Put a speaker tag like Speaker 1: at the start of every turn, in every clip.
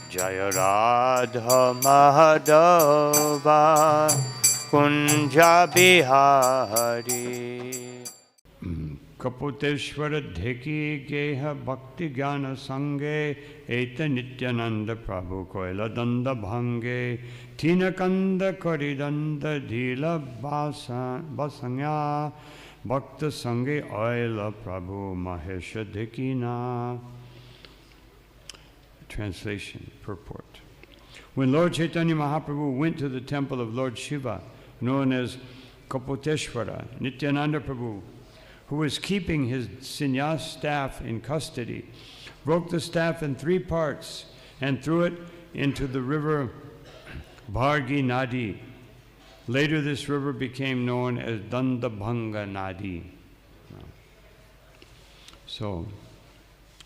Speaker 1: Jaya Radha Madhava Kunja Bihari. Kaputeshwara Dheki Geha Bhakti Jnana Sange Eta Nityananda Prabhu Koila Danda Bhange Tinakanda Karidanda Dhila Basanya Bhakta Sange Oila Prabhu Mahesha Dhekina. Translation, purport. When Lord Chaitanya Mahaprabhu went to the temple of Lord Shiva, known as Kaputeshwara, Nityananda Prabhu, who was keeping his sannyas staff in custody, broke the staff in 3 parts and threw it into the river Bhargi Nadi. Later this river became known as Dandabhanga Nadi. So,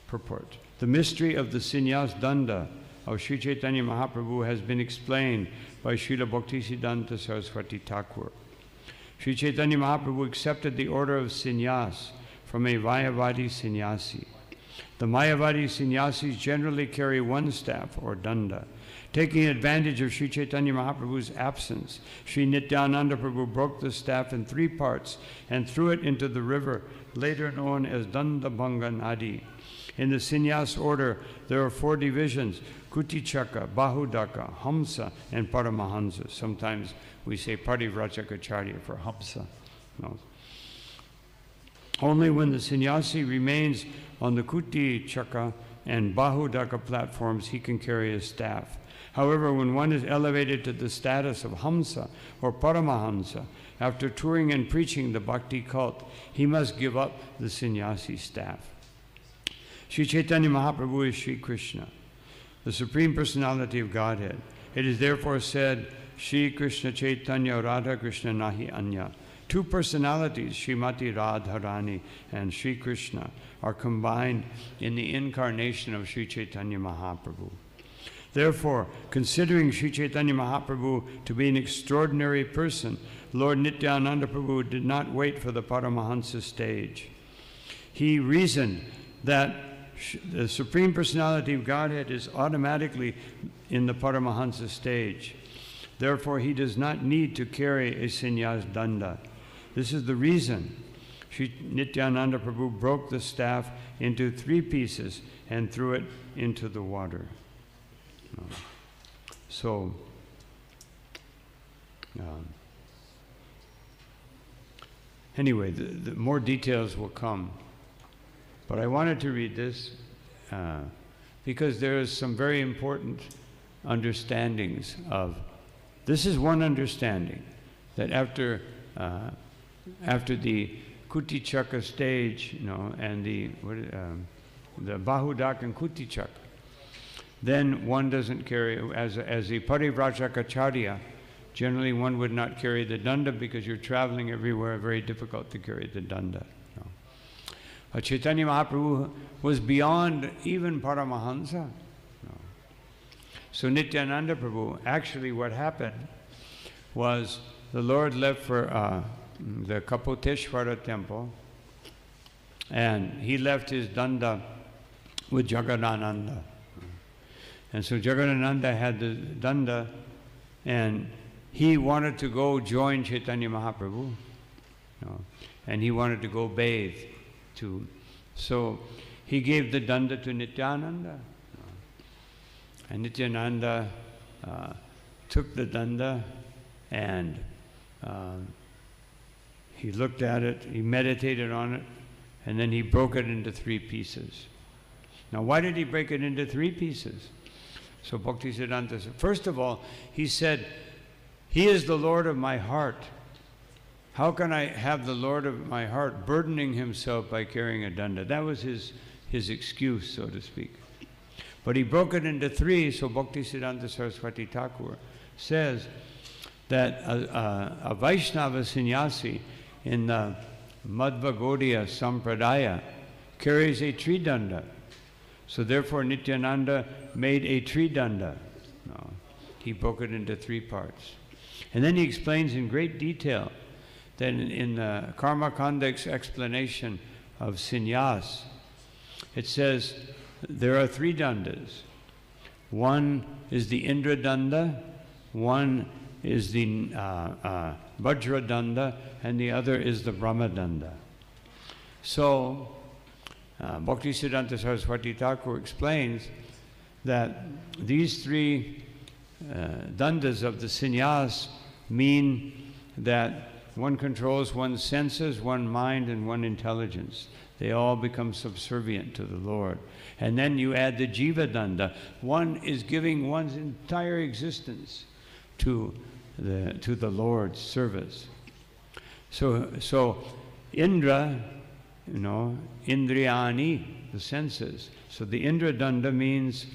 Speaker 1: purport. The mystery of the Sanyaas Danda of Sri Chaitanya Mahaprabhu has been explained by Srila Bhaktisiddhanta Saraswati Thakur. Sri Chaitanya Mahaprabhu accepted the order of sannyas from a Mayavadi sannyasi. The Mayavadi sannyasis generally carry 1 staff or danda. Taking advantage of Sri Chaitanya Mahaprabhu's absence, Sri Nityananda Prabhu broke the staff in 3 parts and threw it into the river, later known as Dandabhanga Nadi. In the sannyas order, there are 4 divisions: Kutichaka, Bahudaka, Hamsa, and Paramahansa. Sometimes we say Parivrajacacharya for Hamsa. No. Only when the sannyasi remains on the Kutichaka and Bahudaka platforms, he can carry his staff. However, when one is elevated to the status of Hamsa or Paramahansa, after touring and preaching the bhakti cult, he must give up the sannyasi staff. Sri Chaitanya Mahaprabhu is Sri Krishna, the Supreme Personality of Godhead. It is therefore said, Sri Krishna Chaitanya Radha Krishna Nahi Anya. 2 personalities, Srimati Radharani and Sri Krishna, are combined in the incarnation of Sri Chaitanya Mahaprabhu. Therefore, considering Sri Chaitanya Mahaprabhu to be an extraordinary person, Lord Nityananda Prabhu did not wait for the Paramahansa stage. He reasoned that the Supreme Personality of Godhead is automatically in the Paramahansa stage. Therefore, he does not need to carry a Sanyaas Danda. This is the reason Sri Nityananda Prabhu broke the staff into 3 pieces and threw it into the water. So, anyway, the more details will come. But I wanted to read this because there is some very important understandings of. This is one understanding, that after the Kutichaka stage, and the Bahudak and Kutichaka, then one doesn't carry, as a Parivrajacacharya, generally one would not carry the danda because you're traveling everywhere, very difficult to carry the danda. Chaitanya Mahaprabhu was beyond even Paramahansa. So Nityananda Prabhu, actually what happened was the Lord left for the Kaputeshwara temple, and he left his danda with Jagadananda. And so Jagadananda had the danda, and he wanted to go join Chaitanya Mahaprabhu, and he wanted to go bathe too. So he gave the danda to Nityananda. And Nityananda took the danda and he looked at it, he meditated on it, and then he broke it into 3 pieces. Now, why did he break it into 3 pieces? So Bhaktisiddhanta said, first of all, he said, he is the Lord of my heart. How can I have the Lord of my heart burdening himself by carrying a danda? That was his excuse, so to speak. But he broke it into 3, so Bhaktisiddhanta Saraswati Thakur says that a Vaishnava sannyasi in the Madhya Gaudiya Sampradaya carries a tridanda. So therefore Nityananda made a tridanda. No, he broke it into 3 parts. And then he explains in great detail that in the Karma Kandak's explanation of sannyas, it says there are 3 dandas. One is the Indra Danda, one is the Vajra Danda, and the other is the Brahma Danda. So, Bhaktisiddhanta Saraswati Thakur explains that these three dandas of the sannyas mean that one controls one's senses, one mind, and one intelligence. They all become subservient to the Lord. And then you add the Jiva Danda. One is giving one's entire existence to the Lord's service. So Indra, Indriyani, the senses. So the Indra Danda means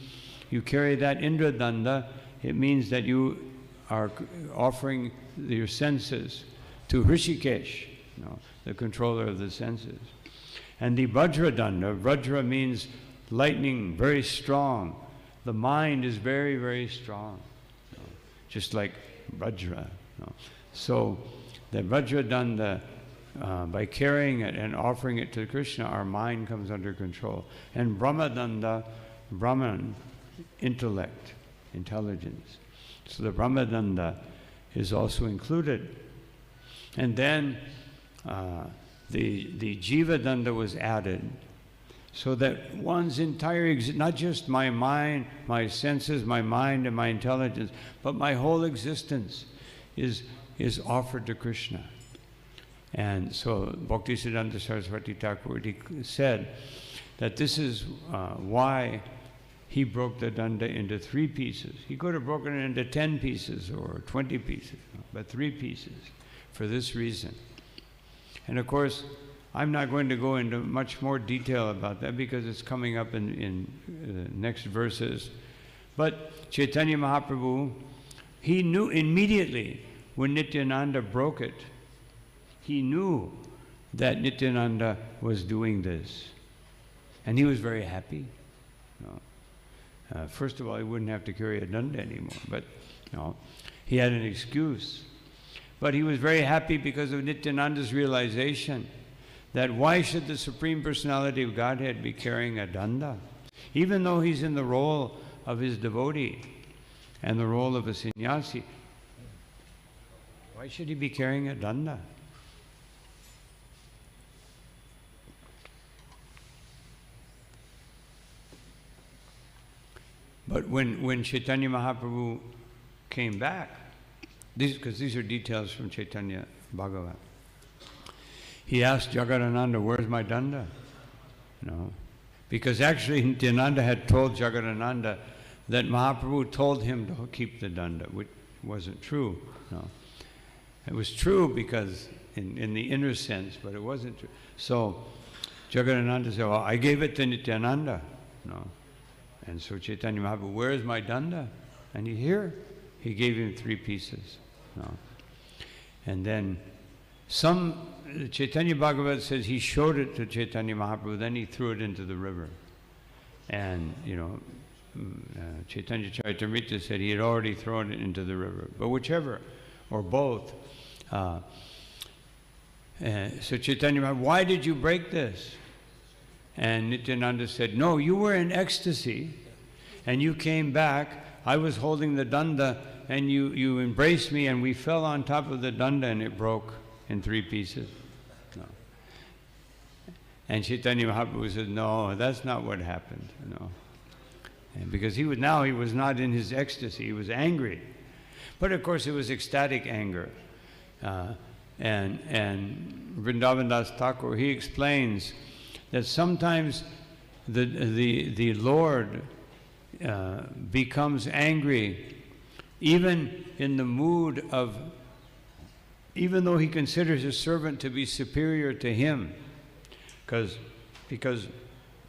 Speaker 1: you carry that Indra Danda. It means that you are offering your senses to Hrishikesh, the controller of the senses. And the Vajra Danda, Vajra means lightning, very strong. The mind is very, very strong, just like Vajra. So the Vajra Danda, by carrying it and offering it to Krishna, our mind comes under control. And Brahma Danda, Brahman, intellect, intelligence. So the Brahma Danda is also included. And then the Jiva Danda was added, so that one's entire not just my mind, my senses, my mind, and my intelligence, but my whole existence is offered to Krishna. And so Bhaktisiddhanta Saraswati Thakur said that this is why he broke the danda into 3 pieces. He could have broken it into 10 pieces or 20 pieces, but 3 pieces, for this reason. And of course, I'm not going to go into much more detail about that because it's coming up in the next verses. But Chaitanya Mahaprabhu, he knew immediately when Nityananda broke it, he knew that Nityananda was doing this. And he was very happy. First of all, he wouldn't have to carry a danda anymore, but he had an excuse. But he was very happy because of Nityananda's realization that why should the Supreme Personality of Godhead be carrying a danda? Even though he's in the role of his devotee and the role of a sannyasi, why should he be carrying a danda? But when Chaitanya Mahaprabhu came back, because these are details from Chaitanya Bhagavat, he asked Jagadananda, where's my danda? Because actually Nityananda had told Jagadananda that Mahaprabhu told him to keep the danda, which wasn't true. It was true because in the inner sense, but it wasn't true. So Jagadananda said, well, I gave it to Nityananda. And so Chaitanya Mahaprabhu, where is my danda? And he gave him 3 pieces. And then Chaitanya Bhagavat says he showed it to Chaitanya Mahaprabhu, then he threw it into the river. And, Chaitanya Charitamrita said he had already thrown it into the river. But whichever, or both. So Chaitanya Mahaprabhu, why did you break this? And Nityananda said, no, you were in ecstasy, and you came back, I was holding the danda, and you embraced me, and we fell on top of the danda, and it broke in 3 pieces. And Chaitanya Mahaprabhu said, no, that's not what happened. And because he was not in his ecstasy, he was angry. But of course it was ecstatic anger. And Vrindavan Das Thakur, he explains that sometimes the Lord becomes angry even in the mood of, even though he considers his servant to be superior to him, because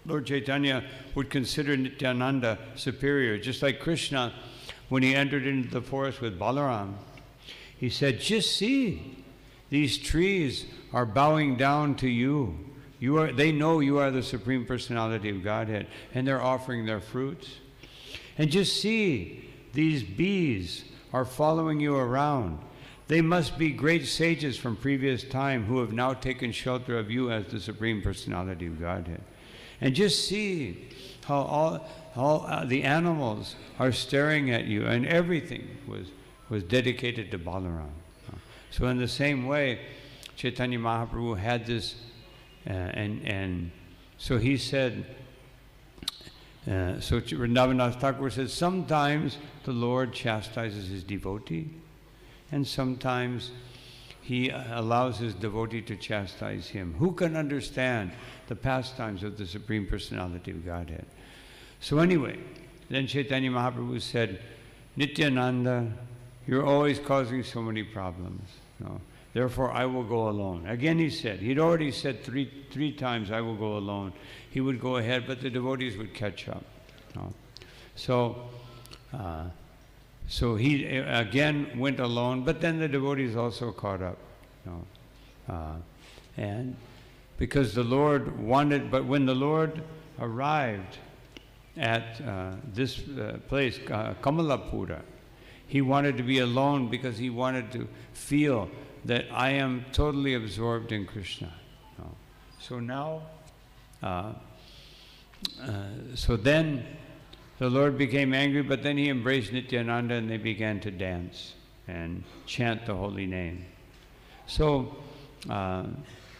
Speaker 1: Lord Chaitanya would consider Nityananda superior, just like Krishna when he entered into the forest with Balaram. He said, just see, these trees are bowing down to you. They know you are the Supreme Personality of Godhead, and they're offering their fruits. And just see, these bees are following you around. They must be great sages from previous time who have now taken shelter of you as the Supreme Personality of Godhead. And just see how all the animals are staring at you, and everything was dedicated to Balaram. So in the same way, Chaitanya Mahaprabhu had this, and so he said, so Vrindavan Thakur says, sometimes the Lord chastises his devotee, and sometimes he allows his devotee to chastise him. Who can understand the pastimes of the Supreme Personality of Godhead? So anyway, then Chaitanya Mahaprabhu said, Nityananda, you're always causing so many problems. No. Therefore, I will go alone. Again he said, he'd already said three times, I will go alone. He would go ahead, but the devotees would catch up. No. So he again went alone, but then the devotees also caught up. And because the Lord wanted, but when the Lord arrived at this place, Kamalapura, he wanted to be alone because he wanted to feel that I am totally absorbed in Krishna. So now, so then the Lord became angry, but then he embraced Nityananda and they began to dance and chant the holy name. So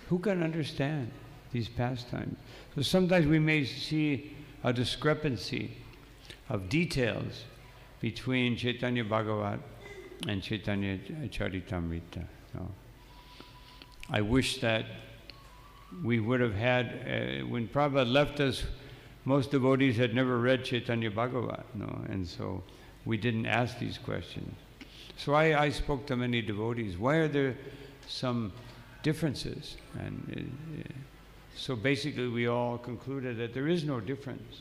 Speaker 1: who can understand these pastimes? So sometimes we may see a discrepancy of details between Chaitanya Bhagavat and Chaitanya Charitamrita. So I wish that we would have had, when Prabhupada left us, most devotees had never read Chaitanya Bhagavat, and so we didn't ask these questions. So I spoke to many devotees, why are there some differences? And so basically we all concluded that there is no difference.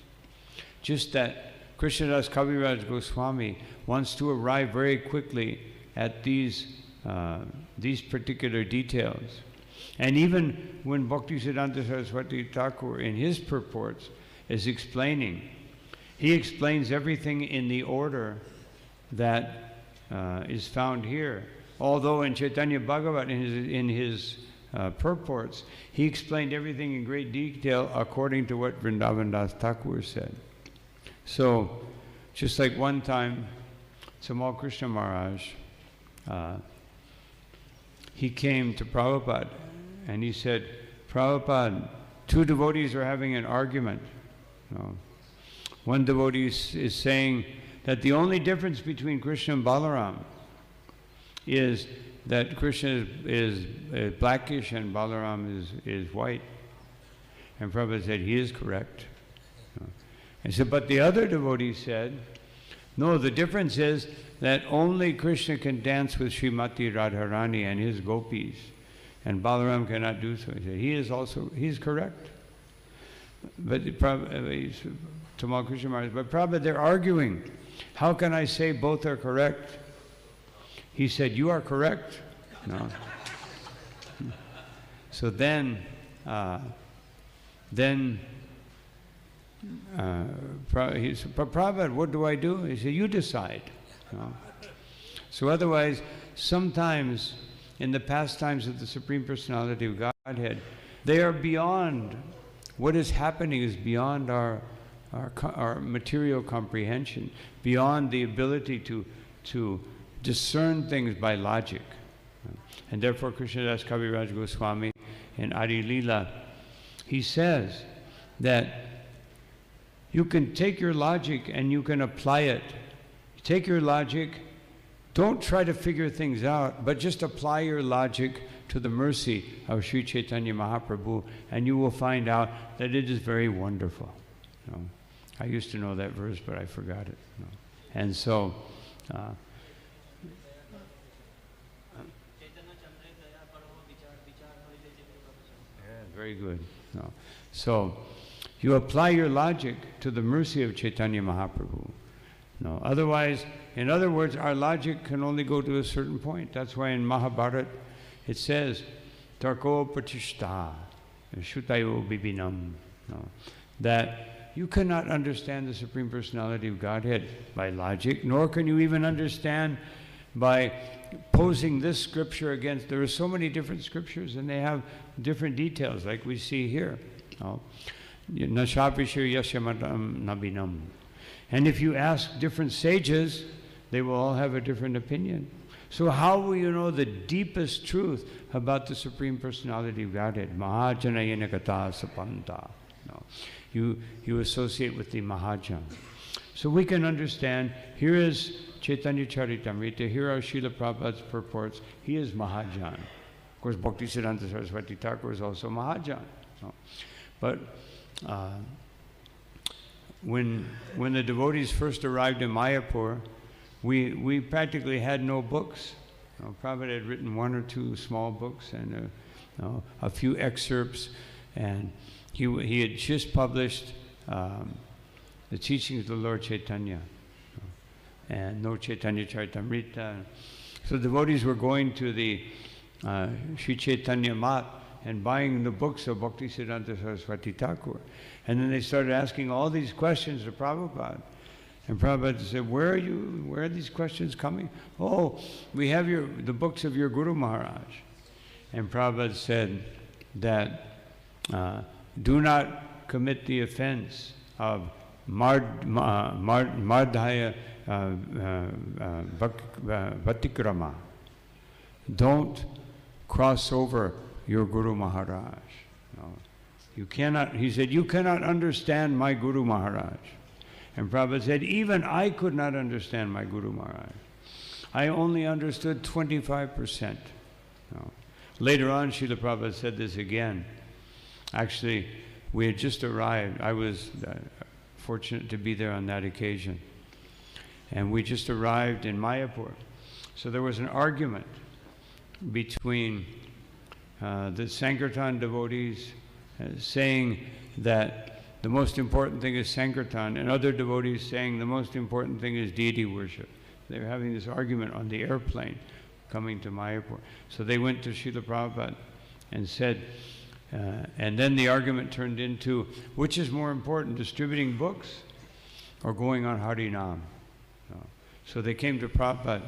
Speaker 1: Just that Krishnadas Kaviraj Goswami wants to arrive very quickly at these particular details. And even when Bhaktisiddhanta Saraswati Thakur in his purports is explaining, he explains everything in the order that is found here. Although in Chaitanya Bhagavat, in his purports, he explained everything in great detail according to what Vrindavan Das Thakur said. So, just like one time, Tamal Krishna Maharaj, he came to Prabhupada and he said, Prabhupada, two devotees are having an argument. One devotee is saying that the only difference between Krishna and Balaram is that Krishna is blackish and Balaram is white. And Prabhupada said, he is correct. I said, but the other devotee said, no, the difference is that only Krishna can dance with Srimati Radharani and his gopis, and Balaram cannot do so. He said, he's correct. But Tamal Krishna Maharaj, but Prabhupada, they're arguing. How can I say both are correct? He said, you are correct. No. So then he said, Prabhupada, what do I do? He said, you decide. No. So otherwise, sometimes in the pastimes of the Supreme Personality of Godhead, they are beyond, what is happening is beyond our material comprehension, beyond the ability to discern things by logic. And therefore Krishnadas Kaviraj Goswami in Adi Leela, he says that you can take your logic and you can apply it. Take your logic, don't try to figure things out, but just apply your logic to the mercy of Sri Chaitanya Mahaprabhu, and you will find out that it is very wonderful. I used to know that verse, but I forgot it. And so, very good. So, you apply your logic to the mercy of Chaitanya Mahaprabhu. Otherwise, in other words, our logic can only go to a certain point. That's why in Mahabharata it says, Tarko Pratishta, Shutayo Bibinam, that you cannot understand the Supreme Personality of Godhead by logic, nor can you even understand by posing this scripture against. There are so many different scriptures and they have different details like we see here. Nashapishu Yashamatam Nabinam. And if you ask different sages, they will all have a different opinion. So how will you know the deepest truth about the Supreme Personality of Godhead? Mahajanayana Gata Sapanta. No. You associate with the Mahajan. So we can understand, here is Chaitanya Charitamrita, here are Srila Prabhupada's purports. He is Mahajan. Of course, Bhaktisiddhanta Saraswati Thakur is also Mahajan. No. But when the devotees first arrived in Mayapur, we practically had no books. Prabhupada had written one or two small books and a few excerpts, and he had just published the teachings of the Lord Chaitanya, and no Chaitanya Charitamrita. So devotees were going to the Sri Chaitanya Mat and buying the books of Bhaktisiddhanta Saraswati Thakur. And then they started asking all these questions to Prabhupada. And Prabhupada said, where are you? Where are these questions coming? Oh, we have the books of your Guru Maharaj. And Prabhupada said that do not commit the offense of Madhya Vatikrama. Don't cross over your Guru Maharaj. No. You cannot, he said, you cannot understand my Guru Maharaj. And Prabhupada said, even I could not understand my Guru Maharaj. I only understood 25%. No. Later on, Srila Prabhupada said this again. Actually, we had just arrived. I was fortunate to be there on that occasion. And we just arrived in Mayapur. So there was an argument between the Sankirtan devotees saying that the most important thing is Sankirtan, and other devotees saying the most important thing is deity worship. They were having this argument on the airplane coming to Mayapur. So they went to Srila Prabhupada and said, and then the argument turned into, which is more important, distributing books or going on Harinam? So they came to Prabhupada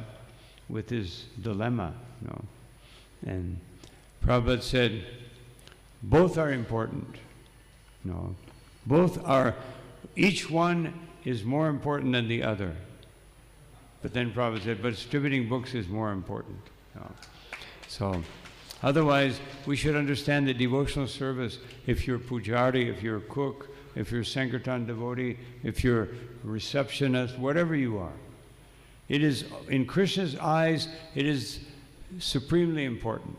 Speaker 1: with his dilemma. And Prabhupada said, both are important. Both are, each one is more important than the other. But then Prabhupada said, but distributing books is more important. So, otherwise, we should understand that devotional service, if you're pujari, if you're a cook, if you're a Sankirtan devotee, if you're a receptionist, whatever you are, it is, in Krishna's eyes, it is supremely important.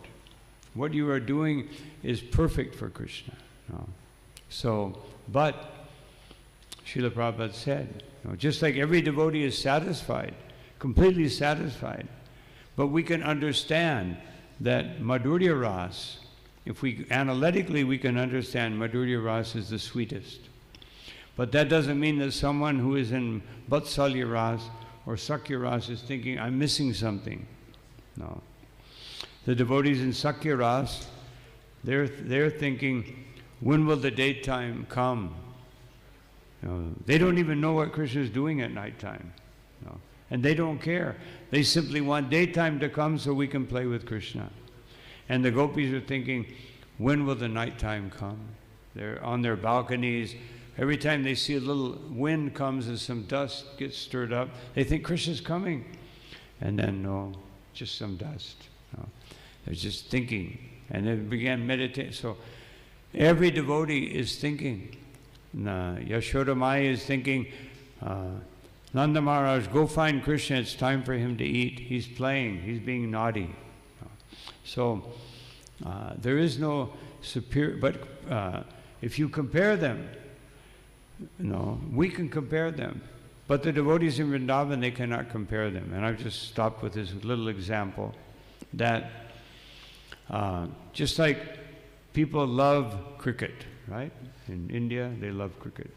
Speaker 1: What you are doing is perfect for Krishna. So, but Srila Prabhupada said, just like every devotee is satisfied, completely satisfied, but we can understand that Madhurya Ras, if we analytically we can understand Madhurya Ras is the sweetest. But that doesn't mean that someone who is in Vatsalya Ras or Sakya Ras is thinking, I'm missing something. No. The devotees in Sakya Ras, they're thinking, when will the daytime come? They don't even know what Krishna is doing at nighttime. And they don't care. They simply want daytime to come so we can play with Krishna. And the gopis are thinking, when will the nighttime come? They're on their balconies. Every time they see a little wind comes and some dust gets stirred up, they think Krishna's coming. And then, no, just some dust. They're just thinking. And they began meditating. So every devotee is thinking. Yashoda Maya is thinking, Nanda Maharaj, go find Krishna, it's time for him to eat. He's playing, he's being naughty. So there is no superior, but if you compare them, we can compare them. But the devotees in Vrindavan, they cannot compare them. And I've just stopped with this little example that just like people love cricket, right? In India, they love cricket.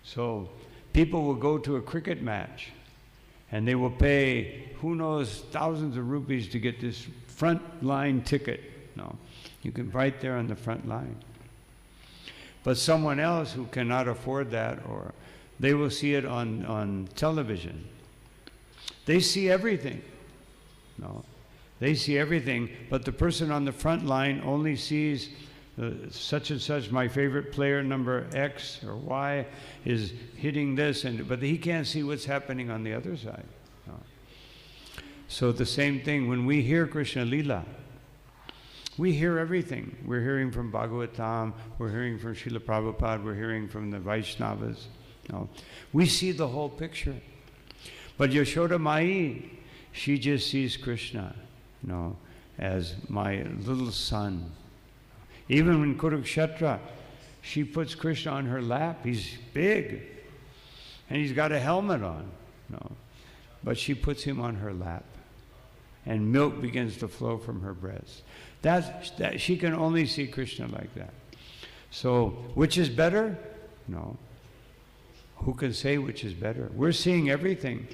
Speaker 1: So people will go to a cricket match and they will pay, who knows, thousands of rupees to get this front line ticket. You can right there on the front line. But someone else who cannot afford that, or they will see it on television. They see everything. They see everything, but the person on the front line only sees such and such, my favorite player, number X or Y, is hitting this, but he can't see what's happening on the other side. No. So the same thing, when we hear Krishna Lila, we hear everything. We're hearing from Bhagavatam, we're hearing from Srila Prabhupada, we're hearing from the Vaishnavas. No. We see the whole picture. But Yashoda Mai, she just sees Krishna, as my little son. Even in Kurukshetra, she puts Krishna on her lap. He's big, and he's got a helmet on. But she puts him on her lap, and milk begins to flow from her breast. That she can only see Krishna like that. So, which is better? No. Who can say which is better? We're seeing everything,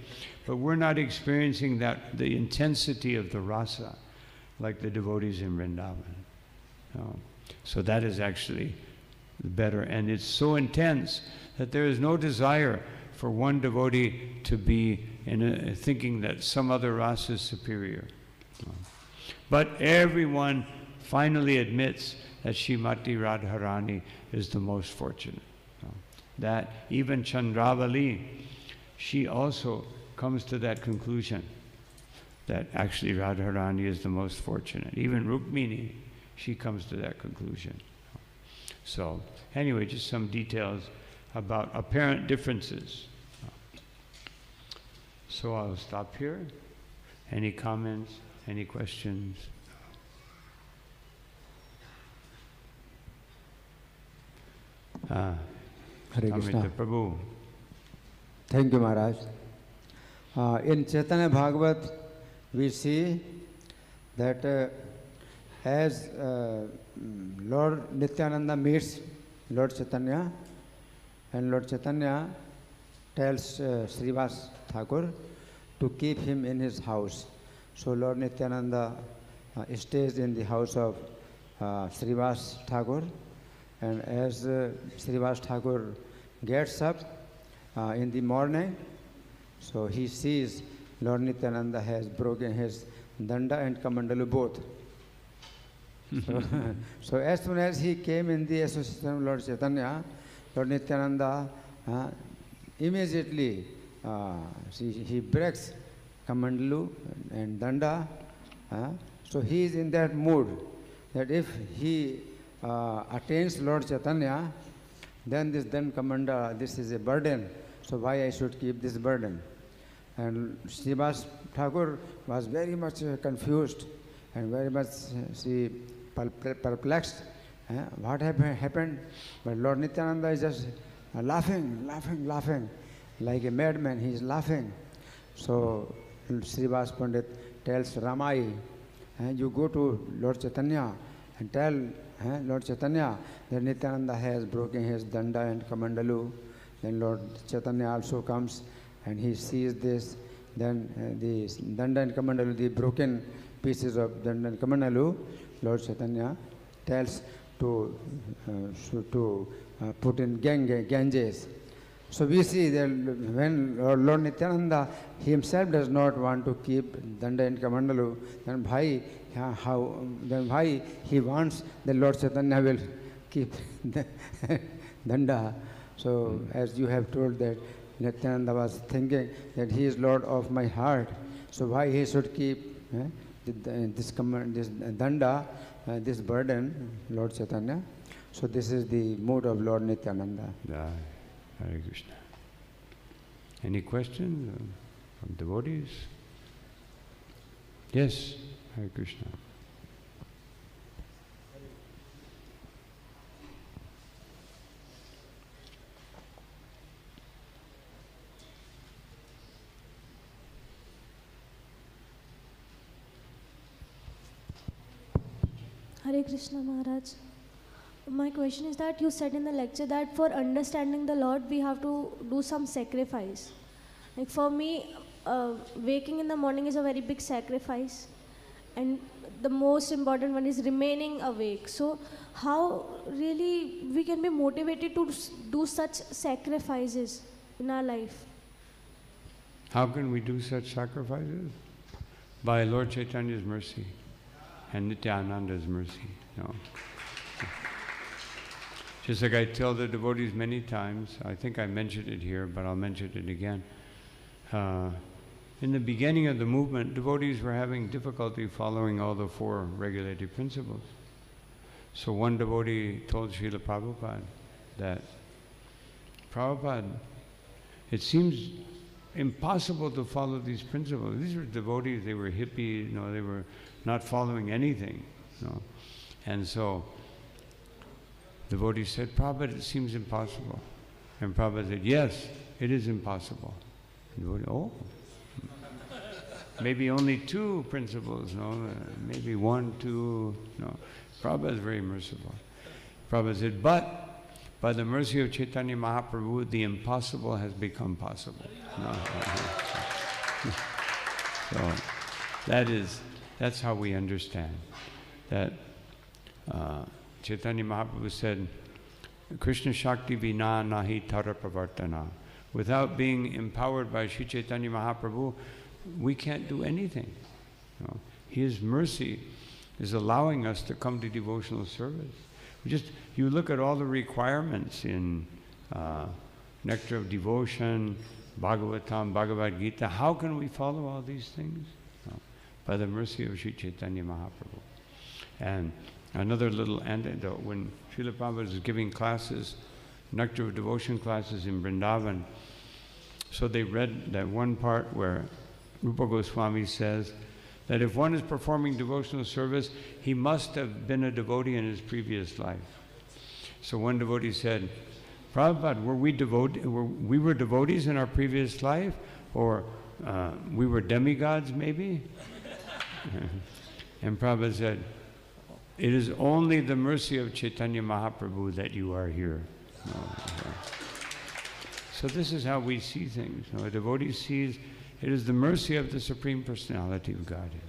Speaker 1: but we're not experiencing the intensity of the rasa like the devotees in Vrindavan. No. So that is actually better, and it's so intense that there is no desire for one devotee to be thinking that some other rasa is superior. No. But everyone finally admits that Srimati Radharani is the most fortunate. That even Chandravali, she also comes to that conclusion that actually Radharani is the most fortunate. Even Rukmini, she comes to that conclusion. So anyway, just some details about apparent differences. So I'll stop here. Any comments? Any questions?
Speaker 2: Hare Krishna.
Speaker 1: Prabhu.
Speaker 2: Thank you, Maharaj. In Chaitanya Bhagavat, we see that as Lord Nityananda meets Lord Chaitanya, and Lord Chaitanya tells Srivas Thakur to keep him in his house. So Lord Nityananda stays in the house of Srivas Thakur, and as Srivas Thakur gets up in the morning, so he sees Lord Nityananda has broken his danda and kamandalu both. So as soon as he came in the association of Lord Chaitanya, Lord Nityananda immediately he breaks kamandalu and danda. So he is in that mood that if he attains Lord Chaitanya, then this kamanda, this is a burden. So why I should keep this burden? And Srivas Thakur was very much confused and very much perplexed. What happened? But Lord Nityananda is just laughing like a madman. He is laughing. So Srivas Pandit tells Ramai, you go to Lord Chaitanya and tell Lord Chaitanya that Nityananda has broken his danda and kamandalu. Then Lord Chaitanya also comes and he sees this. Then the danda and kamandalu, the broken pieces of danda and kamandalu, Lord Chaitanya tells to put in Ganges. So we see that when Lord Nityananda himself does not want to keep danda and kamandalu, then why he wants that Lord Chaitanya will keep the danda? So as you have told that Nityananda was thinking that he is Lord of my heart, so why he should keep this danda, this burden, Lord Chaitanya? So this is the mood of Lord Nityananda.
Speaker 1: Hare Krishna. Any questions from devotees? Yes, Hare Krishna.
Speaker 3: Hare Krishna Maharaj. My question is that you said in the lecture that for understanding the Lord we have to do some sacrifice. Like for me, waking in the morning is a very big sacrifice, and the most important one is remaining awake. So how really we can be motivated to do such sacrifices in our life?
Speaker 1: How can we do such sacrifices? By Lord Chaitanya's mercy and Nityananda's mercy. No. Just like I tell the devotees many times, I think I mentioned it here, but I'll mention it again. In the beginning of the movement, devotees were having difficulty following all the 4 regulative principles. So one devotee told Srila Prabhupada that, Prabhupada, it seems impossible to follow these principles. These were devotees, they were hippie, they were not following anything. And so, the devotee said, Prabhupada, it seems impossible. And Prabhupada said, yes, it is impossible. And the devotee, oh, maybe only 2 principles, maybe 1, 2, no. Prabhupada is very merciful. Prabhupada said, but by the mercy of Chaitanya Mahaprabhu, the impossible has become possible. So that's how we understand that Chaitanya Mahaprabhu said, Krishna Shakti Vina Nahi Tara Pravartana. Without being empowered by Sri Chaitanya Mahaprabhu, we can't do anything. His mercy is allowing us to come to devotional service. You look at all the requirements in Nectar of Devotion, Bhagavatam, Bhagavad Gita. How can we follow all these things? By the mercy of Sri Chaitanya Mahaprabhu. And another little anecdote, when Srila Prabhupada was giving classes, Nectar of Devotion classes in Vrindavan, so they read that one part where Rupa Goswami says that if one is performing devotional service, he must have been a devotee in his previous life. So one devotee said, Prabhupada, were we devotees in our previous life? Or we were demigods maybe? And Prabhupada said, it is only the mercy of Chaitanya Mahaprabhu that you are here. So this is how we see things. A devotee sees it is the mercy of the Supreme Personality of Godhead.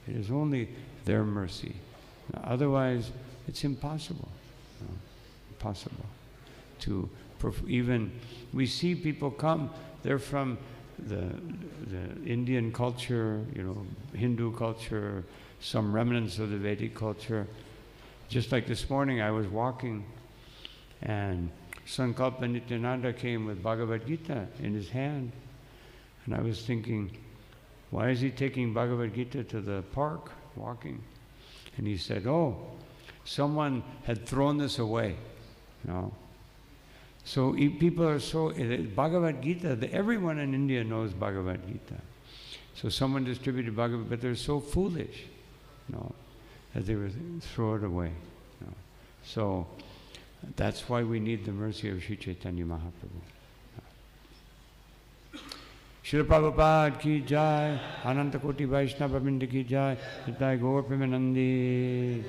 Speaker 1: It is only their mercy. Otherwise, it's impossible. Impossible to even. We see people come. They're from the Indian culture, Hindu culture, some remnants of the Vedic culture. Just like this morning, I was walking, and Sankalpa Nityananda came with Bhagavad Gita in his hand. And I was thinking, why is he taking Bhagavad Gita to the park, walking? And he said, oh, someone had thrown this away. So people are Bhagavad Gita, everyone in India knows Bhagavad Gita. So someone distributed Bhagavad Gita, but they're so foolish, that they would throw it away. So that's why we need the mercy of Sri Chaitanya Mahaprabhu. Srila Prabhupada ki jai, Ananta Koti Vaishnava Vrinda ki jai, Nitai Gaur Premanandi.